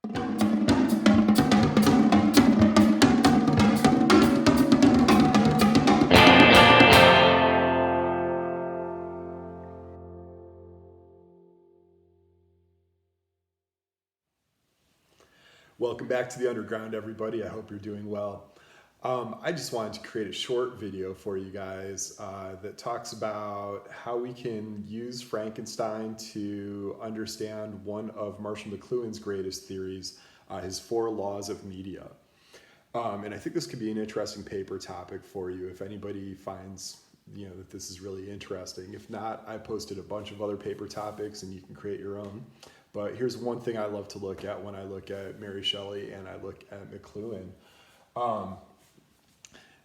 Welcome back to the Underground, everybody. I hope you're doing well. I just wanted to create a short video for you guys that talks about how we can use Frankenstein to understand one of Marshall McLuhan's greatest theories, his 4 laws of media. And I think this could be an interesting paper topic for you if anybody finds that this is really interesting. If not, I posted a bunch of other paper topics and you can create your own. But here's one thing I love to look at when I look at Mary Shelley and I look at McLuhan.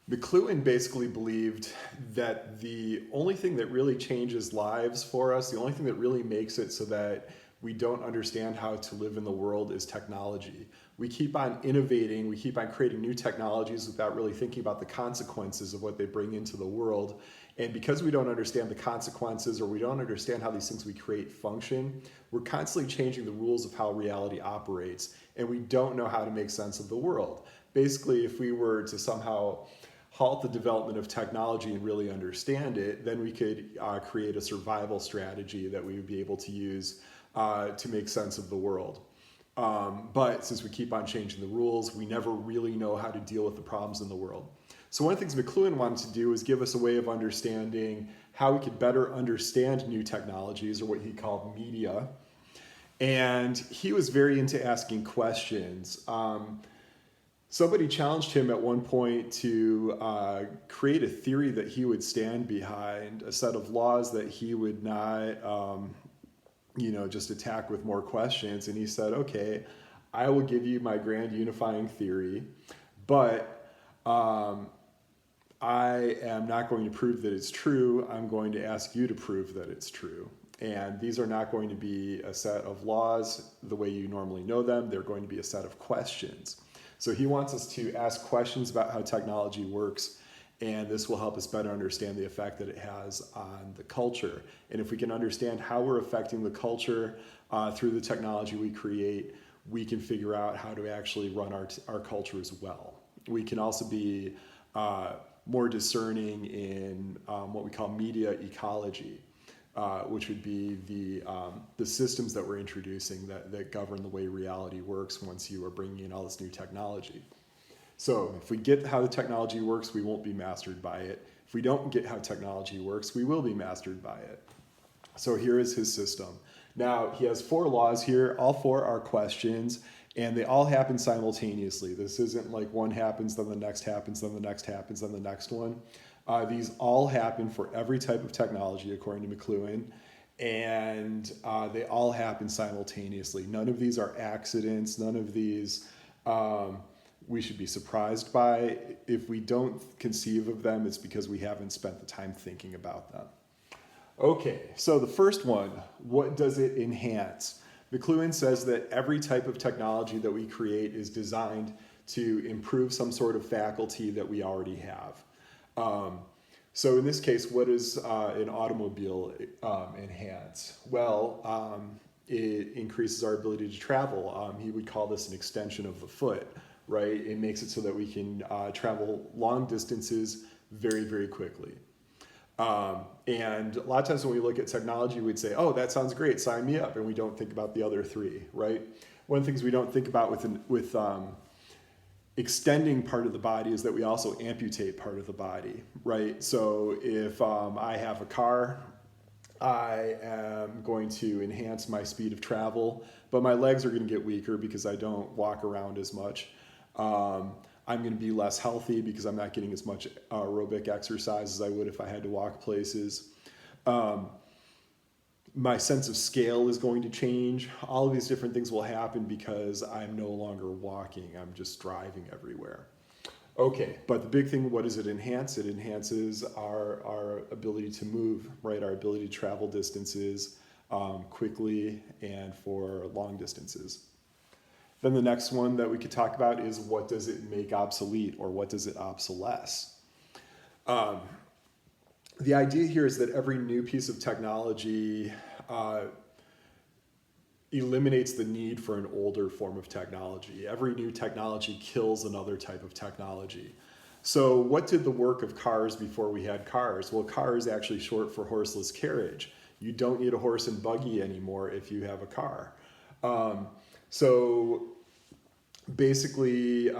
McLuhan basically believed that the only thing that really changes lives for us, the only thing that really makes it so that we don't understand how to live in the world is technology. We keep on innovating, we keep on creating new technologies without really thinking about the consequences of what they bring into the world. And because we don't understand the consequences, or we don't understand how these things we create function, we're constantly changing the rules of how reality operates, and we don't know how to make sense of the world. Basically, if we were to somehow halt the development of technology and really understand it, then we could create a survival strategy that we would be able to use to make sense of the world. But since we keep on changing the rules, we never really know how to deal with the problems in the world. So one of the things McLuhan wanted to do is give us a way of understanding how we could better understand new technologies, or what he called media. And he was very into asking questions. Somebody challenged him at one point to create a theory that he would stand behind, a set of laws that he would not just attack with more questions. And he said, okay, I will give you my grand unifying theory, but I am not going to prove that it's true. I'm going to ask you to prove that it's true. And these are not going to be a set of laws the way you normally know them. They're going to be a set of questions. So he wants us to ask questions about how technology works, and this will help us better understand the effect that it has on the culture. And if we can understand how we're affecting the culture through the technology we create, we can figure out how to actually run our culture as well. We can also be more discerning in what we call media ecology, which would be the systems that we're introducing that govern the way reality works once you are bringing in all this new technology. So if we get how the technology works, we won't be mastered by it. If we don't get how technology works, we will be mastered by it. So here is his system. Now, he has 4 laws here. All 4 are questions, and they all happen simultaneously. This isn't like one happens, then the next happens, then the next happens, then the next one. These all happen for every type of technology, according to McLuhan, and they all happen simultaneously. None of these are accidents. None of these we should be surprised by. If we don't conceive of them, it's because we haven't spent the time thinking about them. Okay, so the first one, what does it enhance? McLuhan says that every type of technology that we create is designed to improve some sort of faculty that we already have. So in this case, what does an automobile enhance? Well, it increases our ability to travel. He would call this an extension of the foot, right? It makes it so that we can travel long distances very, very quickly. And a lot of times when we look at technology, we'd say, oh, that sounds great, sign me up. And we don't think about the other 3, right? One of the things we don't think about with extending part of the body is that we also amputate part of the body, right? So if I have a car, I am going to enhance my speed of travel, but my legs are going to get weaker because I don't walk around as much. I'm going to be less healthy because I'm not getting as much aerobic exercise as I would if I had to walk places. My sense of scale is going to change. All of these different things will happen because I'm no longer walking. I'm just driving everywhere. Okay, but the big thing, what does it enhance? It enhances our ability to move, right? Our ability to travel distances quickly and for long distances. Then the next one that we could talk about is what does it make obsolete, or what does it obsolesce? The idea here is that every new piece of technology eliminates the need for an older form of technology. Every new technology kills another type of technology. So what did the work of cars before we had cars? Well, car is actually short for horseless carriage. You don't need a horse and buggy anymore if you have a car. So basically,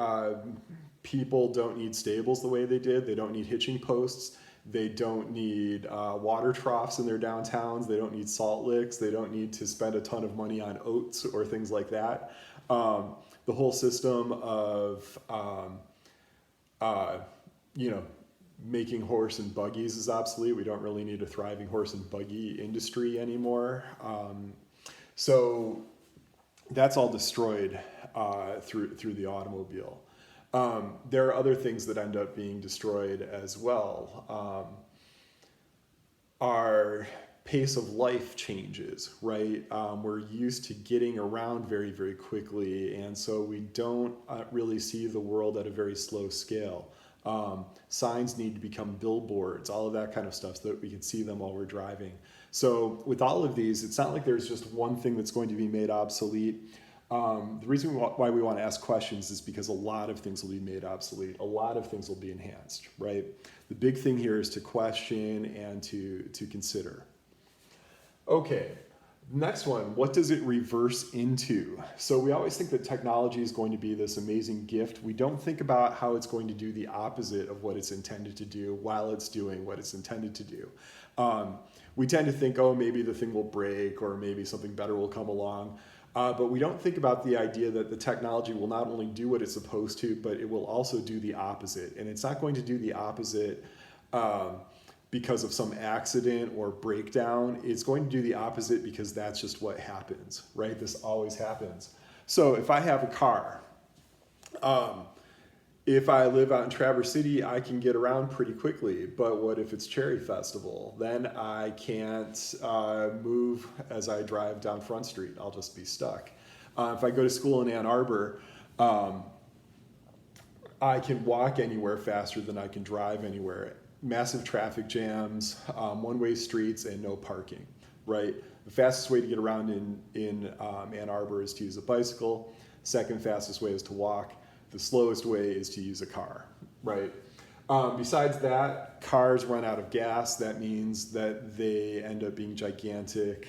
people don't need stables the way they did. They don't need hitching posts. They don't need water troughs in their downtowns. They don't need salt licks. They don't need to spend a ton of money on oats or things like that. The whole system of, making horse and buggies is obsolete. We don't really need a thriving horse and buggy industry anymore. So that's all destroyed through the automobile. There are other things that end up being destroyed as well. Our pace of life changes, right? We're used to getting around very, very quickly, and so we don't really see the world at a very slow scale. Signs need to become billboards, all of that kind of stuff, so that we can see them while we're driving. So with all of these, it's not like there's just one thing that's going to be made obsolete. The reason why we want to ask questions is because a lot of things will be made obsolete. A lot of things will be enhanced, right? The big thing here is to question and to consider. Okay, next one, what does it reverse into? So we always think that technology is going to be this amazing gift. We don't think about how it's going to do the opposite of what it's intended to do while it's doing what it's intended to do. We tend to think, oh, maybe the thing will break or maybe something better will come along. But we don't think about the idea that the technology will not only do what it's supposed to, but it will also do the opposite. And it's not going to do the opposite because of some accident or breakdown. It's going to do the opposite because that's just what happens, right? This always happens. So if I have a car, if I live out in Traverse City, I can get around pretty quickly. But what if it's Cherry Festival? Then I can't move as I drive down Front Street. I'll just be stuck. If I go to school in Ann Arbor, I can walk anywhere faster than I can drive anywhere. Massive traffic jams, one-way streets, and no parking, right? The fastest way to get around in Ann Arbor is to use a bicycle. Second fastest way is to walk. The slowest way is to use a car, right? Besides that, cars run out of gas. That means that they end up being gigantic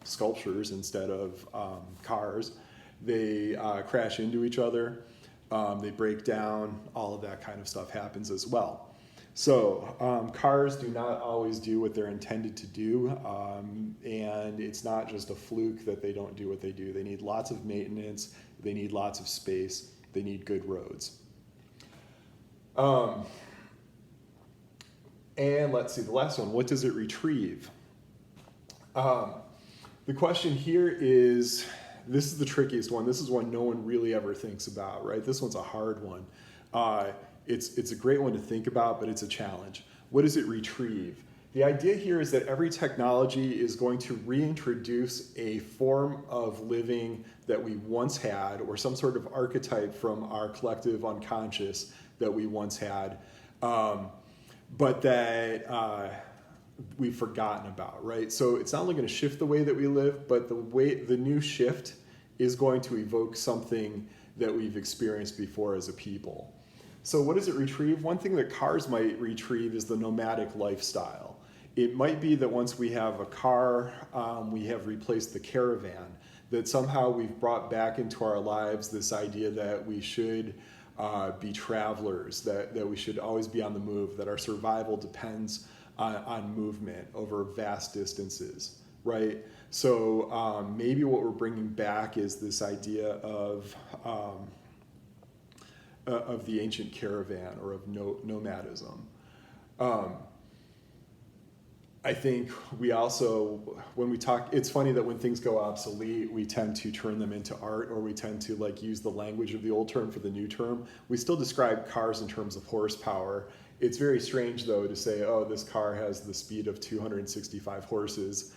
sculptures instead of cars. They crash into each other. They break down. All of that kind of stuff happens as well. So cars do not always do what they're intended to do, and it's not just a fluke that they don't do what they do. They need lots of maintenance. They need lots of space. They need good roads. And let's see, the last one, what does it retrieve? The question here is, this is the trickiest one. This is one no one really ever thinks about, right? This one's a hard one. It's a great one to think about, but it's a challenge. What does it retrieve? The idea here is that every technology is going to reintroduce a form of living that we once had, or some sort of archetype from our collective unconscious that we once had, but that we've forgotten about, right? So it's not only going to shift the way that we live, but the new shift is going to evoke something that we've experienced before as a people. So what does it retrieve? One thing that cars might retrieve is the nomadic lifestyle. It might be that once we have a car, we have replaced the caravan, that somehow we've brought back into our lives this idea that we should be travelers, that we should always be on the move, that our survival depends on movement over vast distances, right? So maybe what we're bringing back is this idea of the ancient caravan or of nomadism. I think we also, when we talk, it's funny that when things go obsolete, we tend to turn them into art, or we tend to use the language of the old term for the new term. We still describe cars in terms of horsepower. It's very strange, though, to say, oh, this car has the speed of 265 horses.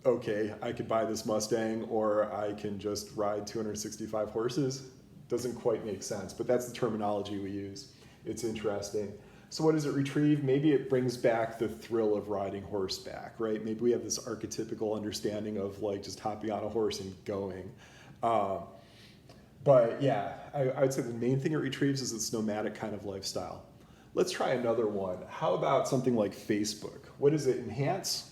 Okay, I could buy this Mustang, or I can just ride 265 horses. Doesn't quite make sense, but that's the terminology we use. It's interesting. So what does it retrieve? Maybe it brings back the thrill of riding horseback, right? Maybe we have this archetypical understanding of like just hopping on a horse and going. Uh, but yeah, I would say the main thing it retrieves is its nomadic kind of lifestyle. Let's try another one. How about something like Facebook? What does it enhance?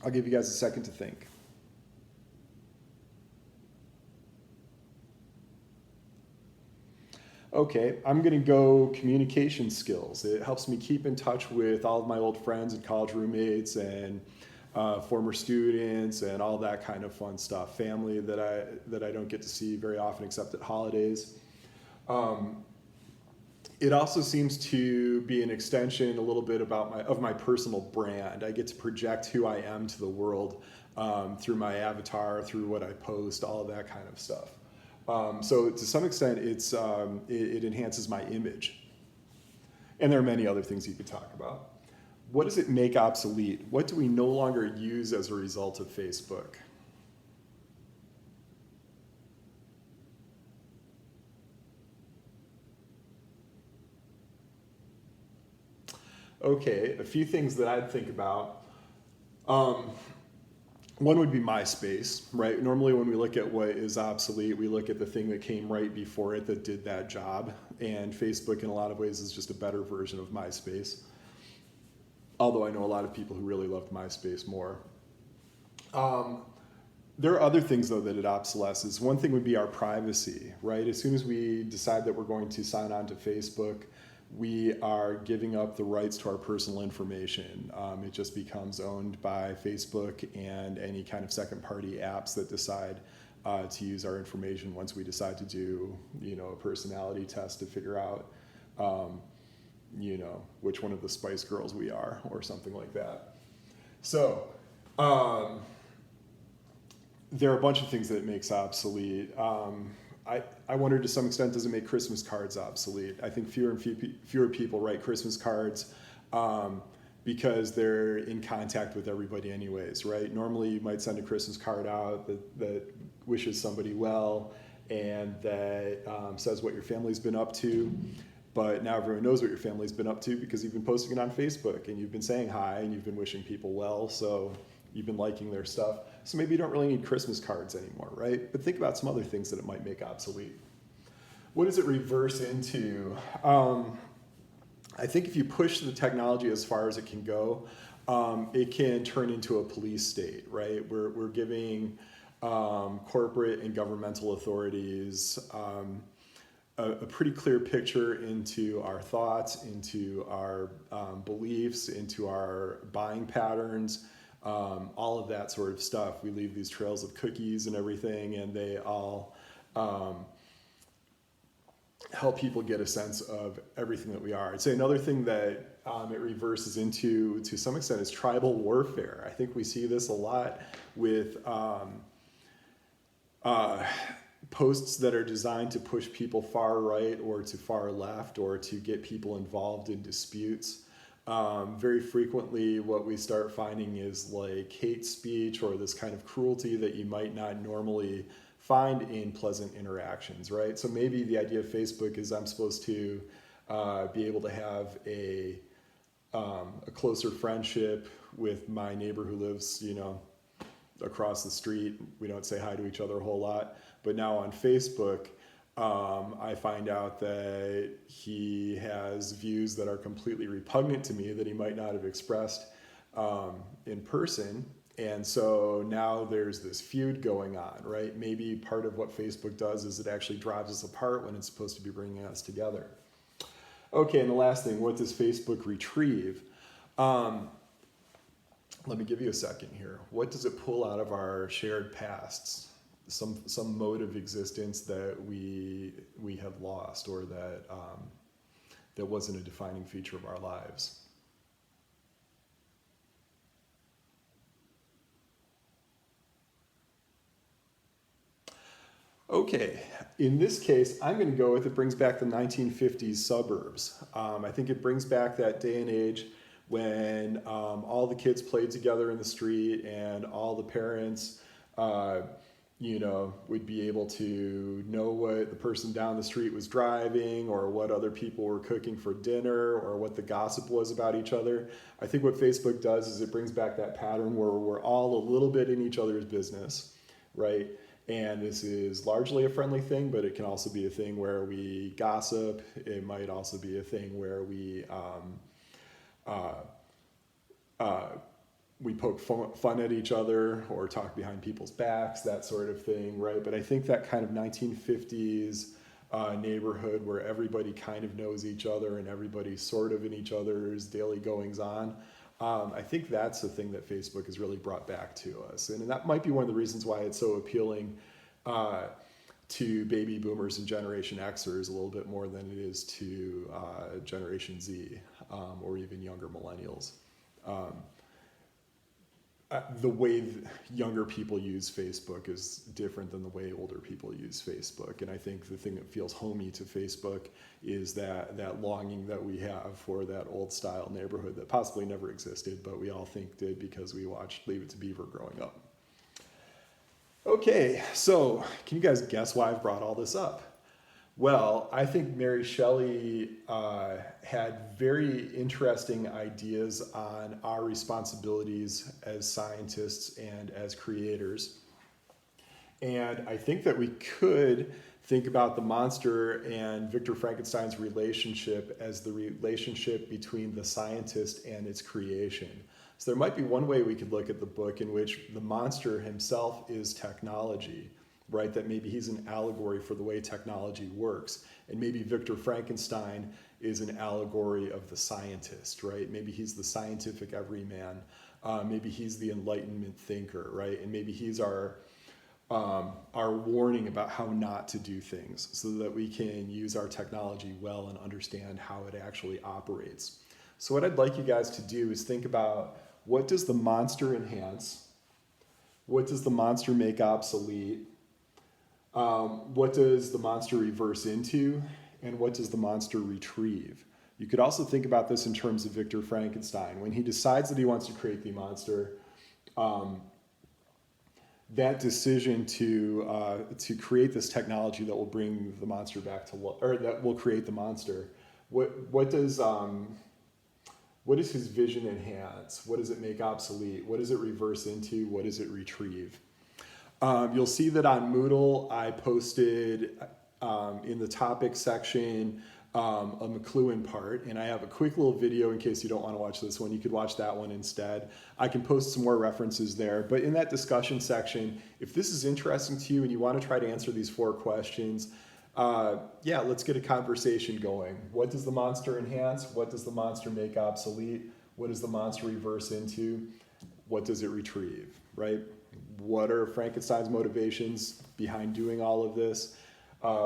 I'll give you guys a second to think. Okay, I'm gonna go communication skills. It helps me keep in touch with all of my old friends and college roommates and former students and all that kind of fun stuff. Family that I don't get to see very often except at holidays. Um, it also seems to be an extension a little bit of my personal brand. I get to project who I am to the world through my avatar, through what I post, all of that kind of stuff. So to some extent, it enhances my image. And there are many other things you could talk about. What does it make obsolete? What do we no longer use as a result of Facebook? Okay, a few things that I'd think about. Um, One would be MySpace, right? Normally, when we look at what is obsolete, we look at the thing that came right before it that did that job. And Facebook, in a lot of ways, is just a better version of MySpace. Although I know a lot of people who really loved MySpace more. Um, there are other things, though, that it obsolesces. One thing would be our privacy, right? As soon as we decide that we're going to sign on to Facebook, we are giving up the rights to our personal information. It just becomes owned by Facebook and any kind of second-party apps that decide to use our information once we decide to do, a personality test to figure out, which one of the Spice Girls we are or something like that. So there are a bunch of things that it makes obsolete. I wonder to some extent, does it make Christmas cards obsolete? I think fewer people write Christmas cards because they're in contact with everybody anyways, right? Normally you might send a Christmas card out that wishes somebody well and that says what your family's been up to. But now everyone knows what your family's been up to because you've been posting it on Facebook and you've been saying hi and you've been wishing people well. So you've been liking their stuff. So maybe you don't really need Christmas cards anymore, right? But think about some other things that it might make obsolete. What does it reverse into? I think if you push the technology as far as it can go, it can turn into a police state, right? We're giving corporate and governmental authorities a pretty clear picture into our thoughts, into our beliefs, into our buying patterns, all of that sort of stuff. We leave these trails of cookies and everything, and they all help people get a sense of everything that we are. I'd say another thing that it reverses into, to some extent, is tribal warfare. I think we see this a lot with posts that are designed to push people far right or to far left or to get people involved in disputes. Very frequently what we start finding is like hate speech or this kind of cruelty that you might not normally find in pleasant interactions, right? So maybe the idea of Facebook is I'm supposed to be able to have a closer friendship with my neighbor who lives, across the street. We don't say hi to each other a whole lot. But now on Facebook, I find out that he has views that are completely repugnant to me that he might not have expressed in person. And so now there's this feud going on, right? Maybe part of what Facebook does is it actually drives us apart when it's supposed to be bringing us together. Okay, and the last thing, what does Facebook retrieve? Let me give you a second here. What does it pull out of our shared pasts? Some mode of existence that we have lost or that wasn't a defining feature of our lives. Okay, in this case, I'm going to go with it brings back the 1950s suburbs. I think it brings back that day and age when all the kids played together in the street and all the parents would be able to know what the person down the street was driving, or what other people were cooking for dinner, or what the gossip was about each other. I think what Facebook does is it brings back that pattern where we're all a little bit in each other's business, right? And this is largely a friendly thing, but it can also be a thing where we gossip. It might also be a thing where we poke fun at each other or talk behind people's backs, that sort of thing, right? But I think that kind of 1950s neighborhood where everybody kind of knows each other and everybody's sort of in each other's daily goings on, I think that's the thing that Facebook has really brought back to us. And that might be one of the reasons why it's so appealing to baby boomers and Generation Xers a little bit more than it is to Generation Z or even younger millennials. The way younger people use Facebook is different than the way older people use Facebook. And I think the thing that feels homey to Facebook is that longing that we have for that old style neighborhood that possibly never existed, but we all think did because we watched Leave It to Beaver growing up. Okay, so can you guys guess why I've brought all this up? Well, I think Mary Shelley had very interesting ideas on our responsibilities as scientists and as creators. And I think that we could think about the monster and Victor Frankenstein's relationship as the relationship between the scientist and its creation. So there might be one way we could look at the book in which the monster himself is technology, right? That maybe he's an allegory for the way technology works. And maybe Victor Frankenstein is an allegory of the scientist, right? Maybe he's the scientific everyman. Maybe he's the Enlightenment thinker, right? And maybe he's our warning about how not to do things so that we can use our technology well and understand how it actually operates. So what I'd like you guys to do is think about, what does the monster enhance? What does the monster make obsolete? What does the monster reverse into? And what does the monster retrieve? You could also think about this in terms of Victor Frankenstein. When he decides that he wants to create the monster, that decision to create this technology that will bring the monster back to life, or that will create the monster, what does his vision enhance? What does it make obsolete? What does it reverse into? What does it retrieve? You'll see that on Moodle, I posted in the topic section a McLuhan part, and I have a quick little video in case you don't want to watch this one. You could watch that one instead. I can post some more references there, but in that discussion section, if this is interesting to you and you want to try to answer these 4 questions, let's get a conversation going. What does the monster enhance? What does the monster make obsolete? What does the monster reverse into? What does it retrieve, right? What are Frankenstein's motivations behind doing all of this?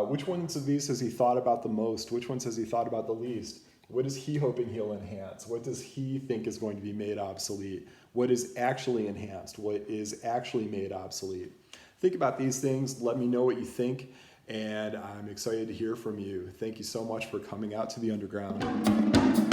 Which ones of these has he thought about the most? Which ones has he thought about the least? What is he hoping he'll enhance? What does he think is going to be made obsolete? What is actually enhanced? What is actually made obsolete? Think about these things. Let me know what you think, and I'm excited to hear from you. Thank you so much for coming out to the underground.